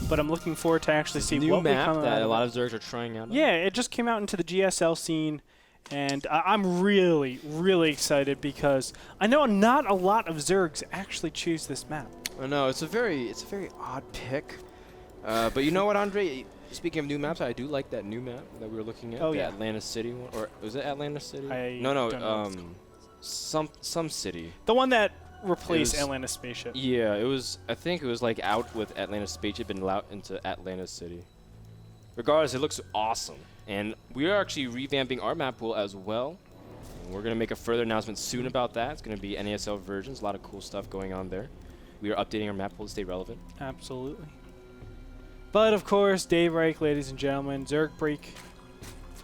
but I'm looking forward to actually see new what we map come that out a of lot it. of Zergs are trying out. Yeah, it just came out into the GSL scene, and I'm really, really excited because I know not a lot of Zergs actually choose this map. I know it's a very odd pick, but you know what, Andre? Speaking of new maps, I do like that new map that we were looking at. Oh, the yeah. Atlantis City one, or was it Atlantis City? don't know some city. The one that replaced Atlantis Spaceship. Yeah, it was. I think it was like out with Atlantis Spaceship and out into Atlantis City. Regardless, it looks awesome, and we are actually revamping our map pool as well. And we're gonna make a further announcement soon about that. It's gonna be NASL versions. A lot of cool stuff going on there. We are updating our map pool to stay relevant. Absolutely. But of course, Daybreak, ladies and gentlemen, Zerg break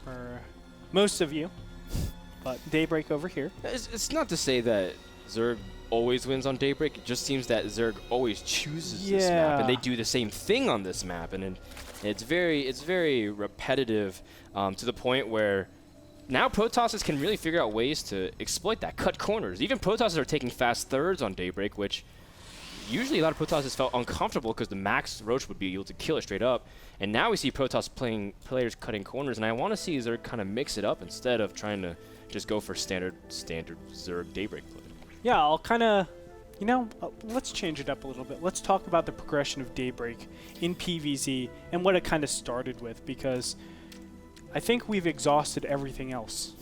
for most of you, but Daybreak over here. It's not to say that Zerg always wins on Daybreak. It just seems that Zerg always chooses this map, and they do the same thing on this map, and it's very repetitive to the point where now Protosses can really figure out ways to exploit that, cut corners. Even Protosses are taking fast thirds on Daybreak, which usually a lot of Protosses felt uncomfortable because the max Roach would be able to kill it straight up. And now we see Protoss players cutting corners, and I want to see Zerg kind of mix it up instead of trying to just go for standard Zerg Daybreak play. Yeah, I'll kind of, let's change it up a little bit. Let's talk about the progression of Daybreak in PvZ and what it kind of started with, because I think we've exhausted everything else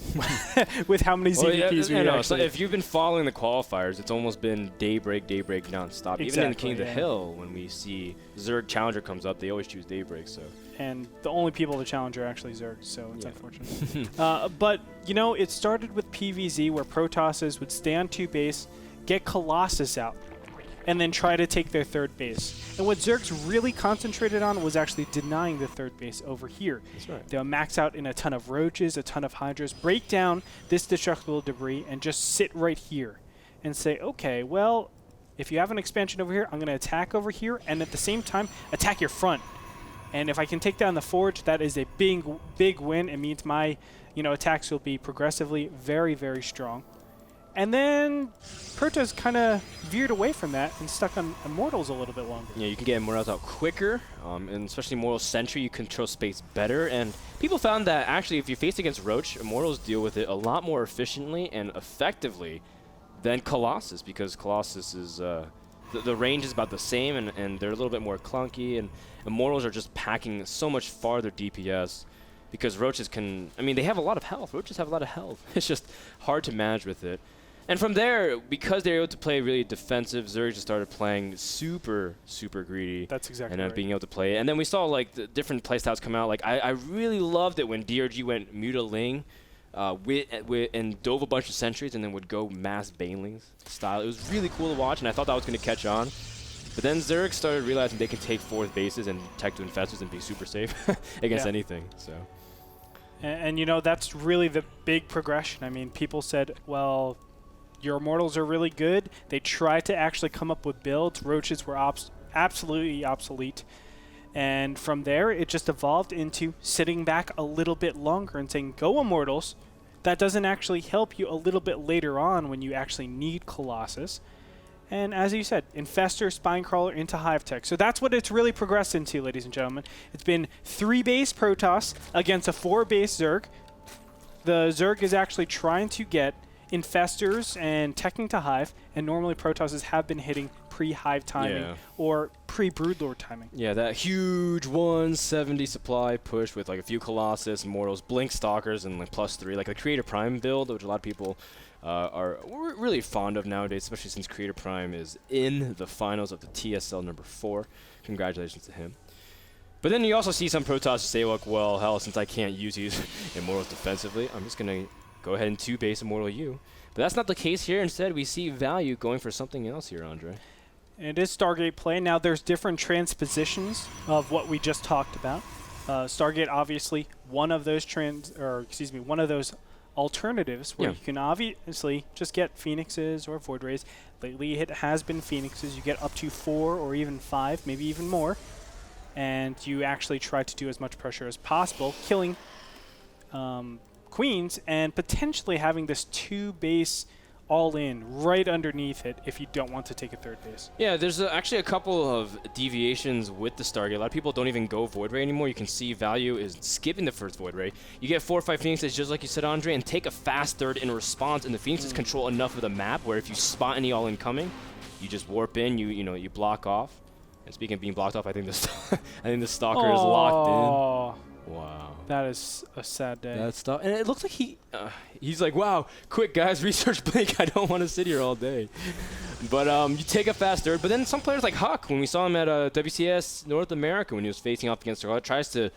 with how many ZVPs we actually. So if you've been following the qualifiers, it's almost been Daybreak nonstop. Exactly, even in King of the Hill, when we see Zerg Challenger comes up, they always choose Daybreak. So. And the only people to challenge are actually Zergs, so it's unfortunate. But, it started with PvZ where Protosses would stay on 2 base, get Colossus out, and then try to take their 3rd base. And what Zergs really concentrated on was actually denying the 3rd base over here. That's right. They'll max out in a ton of Roaches, a ton of Hydras, break down this destructible debris, and just sit right here and say, okay, well, if you have an expansion over here, I'm going to attack over here, and at the same time, attack your front. And if I can take down the Forge, that is a big win. It means my attacks will be progressively very, very strong. And then Protoss kind of veered away from that and stuck on Immortals a little bit longer. Yeah, you can get Immortals out quicker, and especially Immortal Sentry, you control space better. And people found that actually if you face against Roach, Immortals deal with it a lot more efficiently and effectively than Colossus, because Colossus is the range is about the same, and they're a little bit more clunky, and Immortals are just packing so much farther DPS because Roaches they have a lot of health. Roaches have a lot of health. It's just hard to manage with it. And from there, because they're able to play really defensive, Zerg just started playing super, super greedy. That's exactly and right. being able to play. And then we saw the different playstyles come out. I really loved it when DRG went Mutiling and dove a bunch of sentries and then would go mass banelings style. It was really cool to watch, and I thought that was going to catch on. But then Zerg started realizing they can take 4th bases and tech to infestors and be super safe against anything. So. And that's really the big progression. I mean, people said, well, your Immortals are really good. They tried to actually come up with builds. Roaches were absolutely obsolete. And from there, it just evolved into sitting back a little bit longer and saying, go Immortals. That doesn't actually help you a little bit later on when you actually need Colossus. And as you said, Infestor, Spinecrawler into Hive Tech. So that's what it's really progressed into, ladies and gentlemen. It's been 3-base Protoss against a 4-base Zerg. The Zerg is actually trying to get Infestors and teching to Hive, and normally Protosses have been hitting pre-Hive timing or pre-Broodlord timing. Yeah, that huge 170 supply push with a few Colossus, Immortals, Blink Stalkers, and +3, like the Creator Prime build, which a lot of people are really fond of nowadays, especially since Creator Prime is in the finals of the TSL number 4. Congratulations to him. But then you also see some Protosses say, well, hell, since I can't use these Immortals defensively, I'm just going to go ahead and 2-base Immortal U. But that's not the case here. Instead, we see value going for something else here, Andre. It is Stargate play. Now, there's different transpositions of what we just talked about. Stargate, obviously, one of those alternatives where you can obviously just get Phoenixes or Void Rays. Lately, it has been Phoenixes. You get up to 4 or even 5, maybe even more. And you actually try to do as much pressure as possible, killing Queens and potentially having this 2-base all in right underneath it if you don't want to take a third base. Yeah, there's actually a couple of deviations with the Stargate. A lot of people don't even go Void Ray anymore. You can see Value is skipping the first Void Ray. You get 4 or 5 Phoenixes, just like you said, Andre, and take a fast third in response, and the Phoenixes control enough of the map where if you spot any all incoming, you just warp in, you block off. And speaking of being blocked off, I think the Stalker is locked in. Wow. That is a sad day. That's tough. And it looks like he's like, wow, quick guys, research Blink. I don't want to sit here all day. But you take a fast third. But then some players like Huck, when we saw him at WCS North America when he was facing off against Scarlet, tries to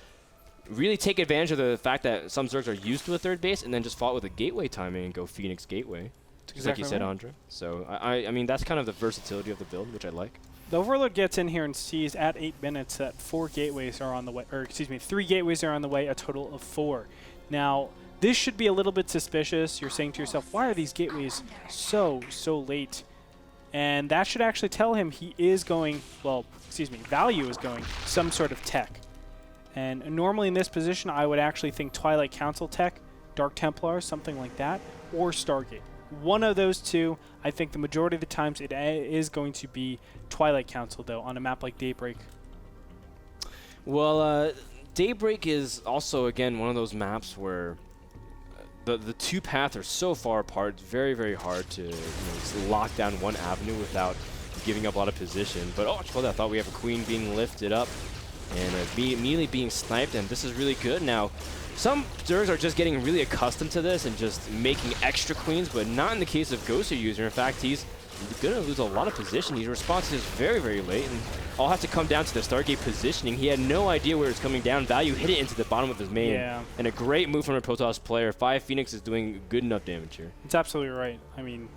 really take advantage of the fact that some Zergs are used to a third base and then just fought with a gateway timing and go Phoenix Gateway. Just like you said, Andre. So I mean, that's kind of the versatility of the build, which I like. The Overlord gets in here and sees at 8 minutes that 4 gateways are on the way, or excuse me, 3 gateways are on the way, a total of 4. Now, this should be a little bit suspicious. You're saying to yourself, why are these gateways so late? And that should actually tell him he is going, well, excuse me, Value is going some sort of tech. And normally in this position, I would actually think Twilight Council tech, Dark Templar, something like that, or Stargate. One of those two. I think the majority of the times it is going to be Twilight Council, though, on a map like Daybreak. Well, Daybreak is also, again, one of those maps where the two paths are so far apart. It's very, very hard to just lock down one avenue without giving up a lot of position. But, oh, well, I thought we have a Queen being lifted up and immediately being sniped, and this is really good. Now, some Zergs are just getting really accustomed to this and just making extra queens, but not in the case of Goswser User. In fact, he's going to lose a lot of position. His response is very, very late, and all has to come down to the Stargate positioning. He had no idea where it's coming down. Value hit it into the bottom of his main. Yeah. And a great move from a Protoss player. 5 Phoenix is doing good enough damage here. It's absolutely right. I mean,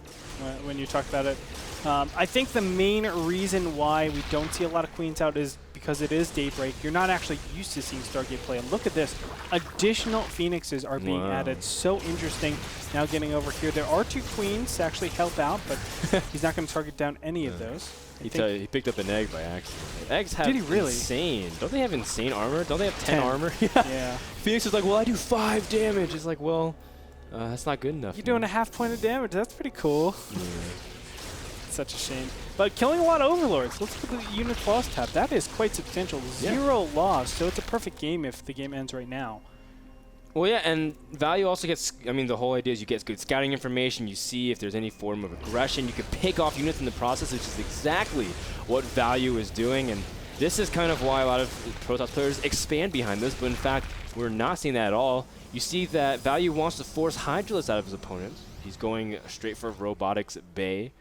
when you talk about it, I think the main reason why we don't see a lot of queens out is because it is Daybreak. You're not actually used to seeing Stargate play. And look at this. Additional Phoenixes are being added. So interesting. Now getting over here. There are 2 queens to actually help out, but he's not going to target down any of those. He picked up an egg by accident. Eggs have insane. Don't they have insane armor? Don't they have 10 armor? Yeah. Phoenix is like, well, I do 5 damage. It's like, well, that's not good enough. You're doing a half point of damage. That's pretty cool. Yeah. Such a shame. But killing a lot of Overlords. Let's look at the unit loss tab. That is quite substantial. 0 loss, so it's a perfect game if the game ends right now. Well, yeah, and Value also gets, I mean, the whole idea is you get good scouting information, you see if there's any form of aggression, you can pick off units in the process, which is exactly what Value is doing, and this is kind of why a lot of Protoss players expand behind this, but in fact, we're not seeing that at all. You see that Value wants to force Hydralisk out of his opponents. He's going straight for Robotics Bay.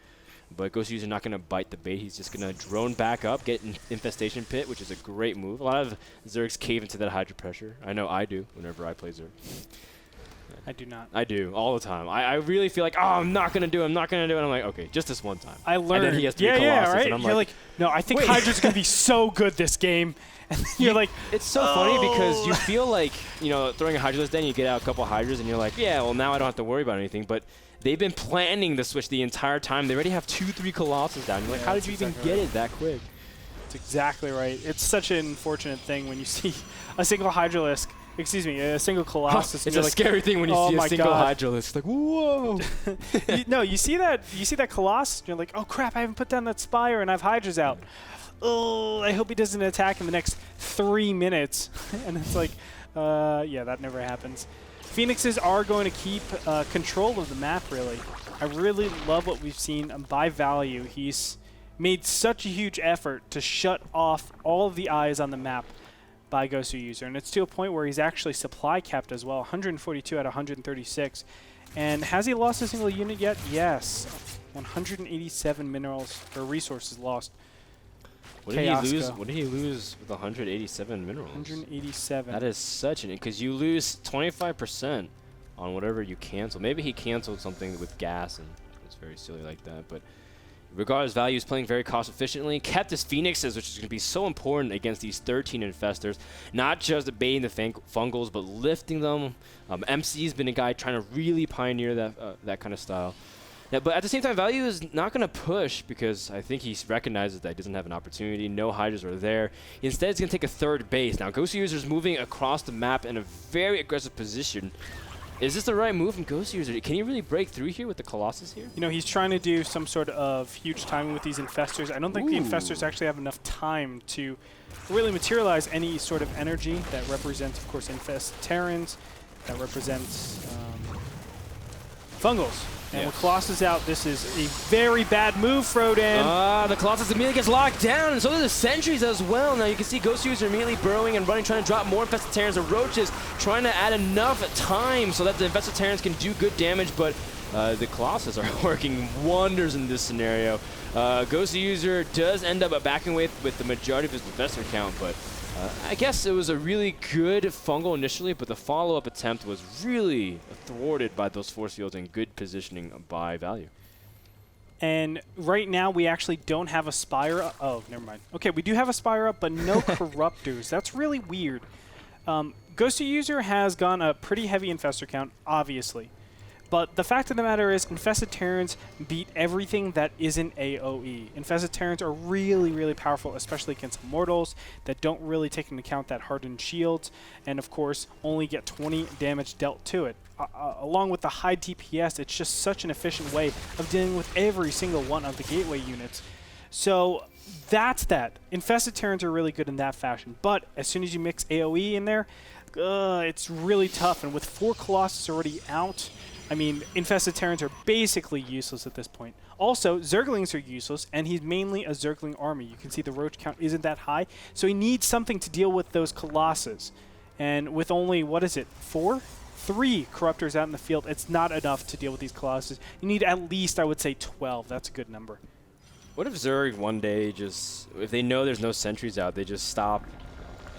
But Ghost User not going to bite the bait. He's just going to drone back up, get an Infestation Pit, which is a great move. A lot of Zergs cave into that Hydra pressure. I know I do whenever I play Zerg. I do not. I do, all the time. I really feel like, oh, I'm not going to do it, I'm not going to do it. And I'm like, okay, just this one time. I learned. And then he has 3 Colossus, right? and I'm You're like, no, I think Hydra's going to be so good this game. And you're like, it's so funny because you feel like, throwing a Hydralisk then you get out a couple Hydras and you're like, yeah, well, now I don't have to worry about anything. But they've been planning the switch the entire time. They already have 2-3 Colossus down. You're like, how did you even get it that quick? That's exactly right. It's such an unfortunate thing when you see a single Hydralisk, a single Colossus. It's a scary thing when you see a single Hydralisk. It's like, whoa. you see that Colossus, and you're like, oh crap, I haven't put down that Spire and I have Hydras out. Oh, I hope he doesn't attack in the next 3 minutes. And it's like, yeah, that never happens. Phoenixes are going to keep control of the map, really. I really love what we've seen by Value. He's made such a huge effort to shut off all of the eyes on the map by Goswser User. And it's to a point where he's actually supply capped as well, 142 out of 136. And has he lost a single unit yet? Yes. 187 minerals or resources lost. What did he lose with 187 minerals? 187. That is such an, because you lose 25% on whatever you cancel. Maybe he canceled something with gas, and it's very silly like that. But regardless, Value is playing very cost efficiently. Kept his Phoenixes, which is going to be so important against these 13 Infestors. Not just baiting the Fungals, but lifting them. MC's been a guy trying to really pioneer that kind of style. Yeah, but at the same time, Value is not going to push because I think he recognizes that he doesn't have an opportunity. No Hydras are there. Instead, he's going to take a third base. Now, Goswser User is moving across the map in a very aggressive position. Is this the right move from Ghost User? Can he really break through here with the Colossus here? You know, he's trying to do some sort of huge timing with these Infestors. I don't think the Infestors actually have enough time to really materialize any sort of energy that represents, of course, Infest Terrans, that represents Fungals. And with Colossus out, this is a very bad move, Frodan. The Colossus immediately gets locked down, and so do the Sentries as well. Now you can see Ghost User immediately burrowing and running, trying to drop more Infested Terrans or Roaches, trying to add enough time so that the Infested Terrans can do good damage, but the Colossus are working wonders in this scenario. Ghost User does end up backing away with the majority of his Infestor count, but I guess it was a really good fungal initially, but the follow-up attempt was really thwarted by those force fields and good positioning by Value. And right now, we actually don't have a Spire up. Oh, never mind. Okay, we do have a Spire up, but no Corruptors. That's really weird. Ghost User has gone a pretty heavy Infestor count, obviously. But the fact of the matter is, Infested Terrans beat everything that isn't AoE. Infested Terrans are really, really powerful, especially against Immortals that don't really take into account that hardened shields, and of course, only get 20 damage dealt to it. Along with the high DPS, it's just such an efficient way of dealing with every single one of the gateway units. So that's that. Infested Terrans are really good in that fashion, but as soon as you mix AoE in there, it's really tough, and with 4 Colossus already out, I mean, Infested Terrans are basically useless at this point. Also, Zerglings are useless, and he's mainly a Zergling army. You can see the Roach count isn't that high, so he needs something to deal with those Colossus. And with only, what is it, 3 Corruptors out in the field, it's not enough to deal with these Colossus. You need at least, I would say, 12. That's a good number. What if Zerg one day just, if they know there's no sentries out, they just stop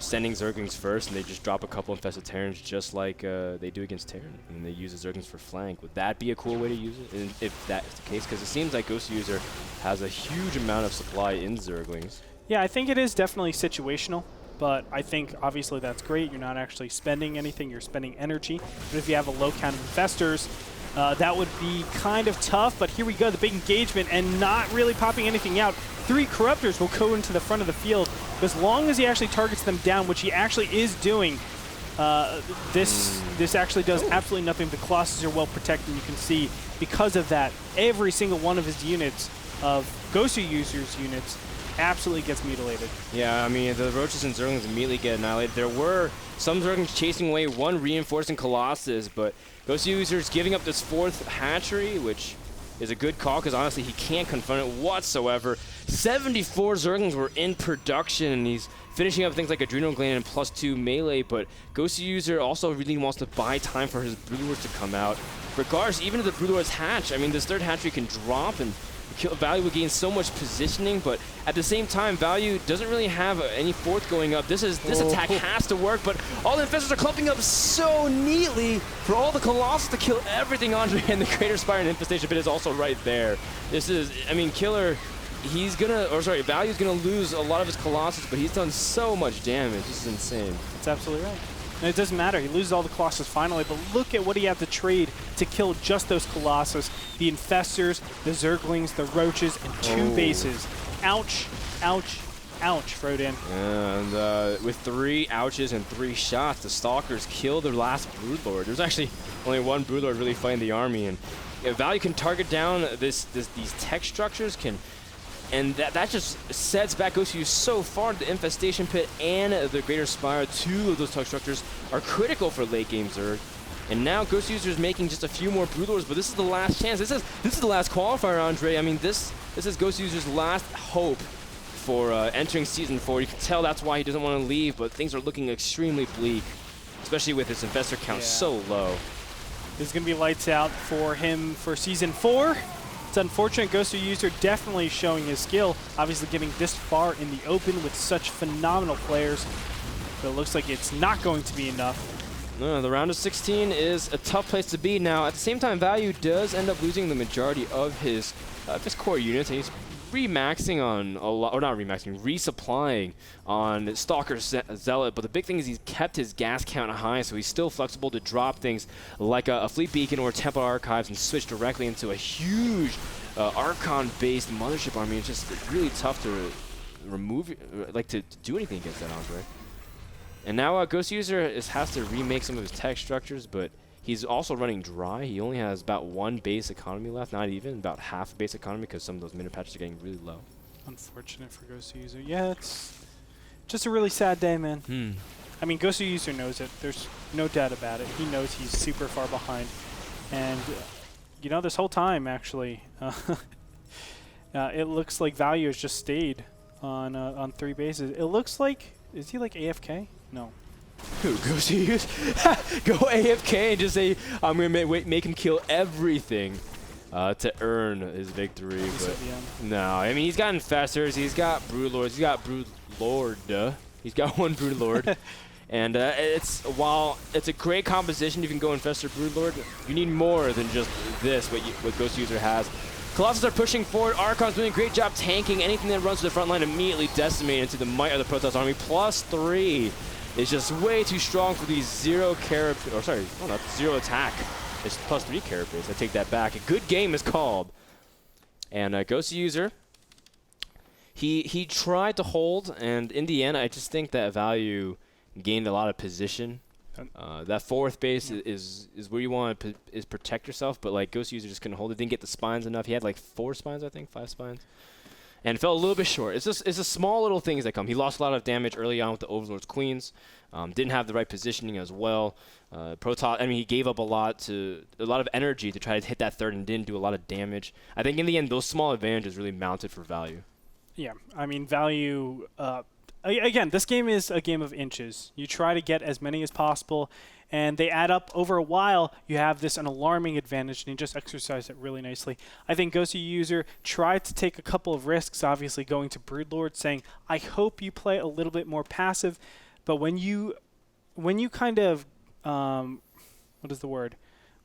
sending Zerglings first and they just drop a couple Infested Terrans just like they do against Terran, and they use the Zerglings for flank? Would that be a cool way to use it, and if that is the case? Because it seems like Ghost User has a huge amount of supply in Zerglings. Yeah, I think it is definitely situational, but I think obviously that's great. You're not actually spending anything, you're spending energy. But if you have a low count of Infestors, that would be kind of tough, but here we go, the big engagement, and not really popping anything out. 3 Corruptors will go into the front of the field. As long as he actually targets them down, which he actually is doing, this actually does absolutely nothing. The Colossus are well protected. You can see, because of that, every single one of his units, of Ghost User's units, absolutely gets mutilated. Yeah, I mean, the Roaches and Zerglings immediately get annihilated. There were some Zerglings chasing away one reinforcing Colossus, but Ghost User's giving up this 4th hatchery, which is a good call, because honestly, he can't confront it whatsoever. 74 Zerglings were in production, and he's finishing up things like Adrenal Gland and +2 melee, but Ghost User also really wants to buy time for his Broodlords to come out. Regardless, even if the Broodlords hatch, I mean, this 3rd hatchery can drop, and Value would gain so much positioning, but at the same time, Value doesn't really have any 4th going up. This attack has to work, but all the Infestors are clumping up so neatly for all the Colossus to kill everything, Andre, and the Greater Spire and Infestation Pit is also right there. This is, I mean, Killer, he's gonna, or sorry, Value's gonna lose a lot of his Colossus, but he's done so much damage. This is insane. That's absolutely right. And it doesn't matter. He loses all the Colossus finally, but look at what he had to trade to kill just those Colossus. The Infestors, the Zerglings, the Roaches, and 2 bases. Ouch, ouch, ouch, Frodan. And with 3 ouches and 3 shots, the Stalkers kill their last Broodlord. There's actually only 1 Broodlord really fighting the army, and Value can target down these tech structures, and that just sets back Ghost User so far. The Infestation Pit and the Greater Spire, 2 of those tech structures, are critical for late game Zerg. And now Ghost User is making just a few more Broodlords, but this is the last chance. This is the last qualifier, Andre. I mean, this is Ghost User's last hope for entering Season 4. You can tell that's why he doesn't want to leave, but things are looking extremely bleak, especially with his Infestor count so low. This is going to be lights out for him for Season 4. It's unfortunate. Ghost User definitely showing his skill, obviously getting this far in the open with such phenomenal players, but it looks like it's not going to be enough. No, the round of 16 is a tough place to be. Now, at the same time, Value does end up losing the majority of his core units, and he's remaxing on a lot, or not remaxing, resupplying on Stalker Zealot, but the big thing is he's kept his gas count high, so he's still flexible to drop things like a Fleet Beacon or Temple Archives and switch directly into a huge Archon-based Mothership army. It's just really tough to remove, to do anything against that, Andre. And now Ghost User has to remake some of his tech structures, but He's also running dry. He only has about 1 base economy left, not even, about half base economy because some of those minute patches are getting really low. Unfortunate for Goswser. Yeah, it's just a really sad day, man. I mean, Goswser knows it. There's no doubt about it. He knows he's super far behind. And, you know, this whole time, actually, it looks like Value has just stayed on 3 bases. It looks like, is he like AFK? No. Who goes to use? Go AFK and just say, I'm going to make him kill everything to earn his victory. But no, I mean, he's got Infestors, he's got Broodlords, he's got Broodlord. He's got 1 Broodlord. And while it's a great composition, you can go Infestor Broodlord, you need more than just this, what Goswser has. Colossus are pushing forward. Archon's doing a great job tanking. Anything that runs to the front line immediately decimated into the might of the Protoss army. +3 is just way too strong for these 0 attack. It's +3 carapace. I take that back. A good game is called. And Goswser, he tried to hold, and in the end, I just think that Value gained a lot of position. That 4th base is where you want to protect yourself, but like Goswser just couldn't hold it. Didn't get the spines enough. He had like 4 spines, I think, 5 spines, and fell a little bit short. It's a small little things that come. He lost a lot of damage early on with the Overlord's Queens. Didn't have the right positioning as well. Protoss, I mean, he gave up a lot of energy to try to hit that 3rd and didn't do a lot of damage. I think in the end, those small advantages really mounted for Value. Yeah, I mean, Value. Again, this game is a game of inches. You try to get as many as possible, and they add up over a while. You have an alarming advantage, and you just exercise it really nicely. I think Goswser tried to take a couple of risks, obviously going to Broodlord, saying, I hope you play a little bit more passive. But when you kind of, what is the word?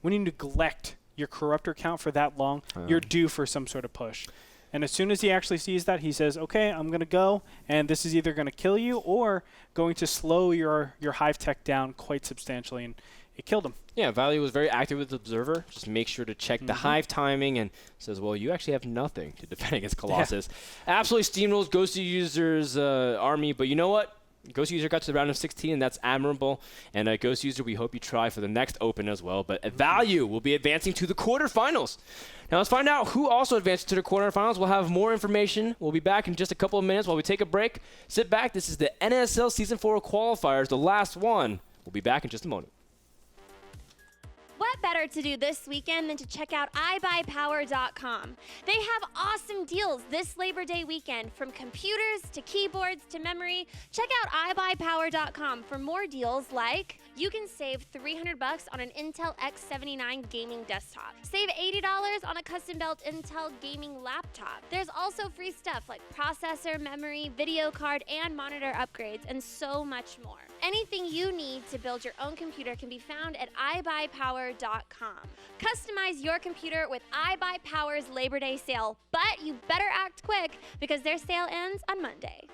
When you neglect your Corruptor count for that long, you're due for some sort of push. And as soon as he actually sees that, he says, okay, I'm going to go, and this is either going to kill you or going to slow your Hive Tech down quite substantially, and it killed him. Yeah, Value was very active with the Observer. Just make sure to check the Hive timing, and says, well, you actually have nothing to defend against Colossus. Yeah. Absolutely steamrolls Goswser's army, but you know what? Goswser got to the round of 16, and that's admirable. And Goswser, we hope you try for the next Open as well. But Value will be advancing to the quarterfinals. Now let's find out who also advances to the quarterfinals. We'll have more information. We'll be back in just a couple of minutes while we take a break. Sit back. This is the NASL Season 4 Qualifiers, the last one. We'll be back in just a moment. What better to do this weekend than to check out iBuyPower.com? They have awesome deals this Labor Day weekend, from computers to keyboards to memory. Check out iBuyPower.com for more deals like you can save $300 on an Intel X79 gaming desktop. Save $80 on a custom-built Intel gaming laptop. There's also free stuff like processor, memory, video card, and monitor upgrades, and so much more. Anything you need to build your own computer can be found at iBuyPower.com. Customize your computer with iBuyPower's Labor Day sale, but you better act quick because their sale ends on Monday.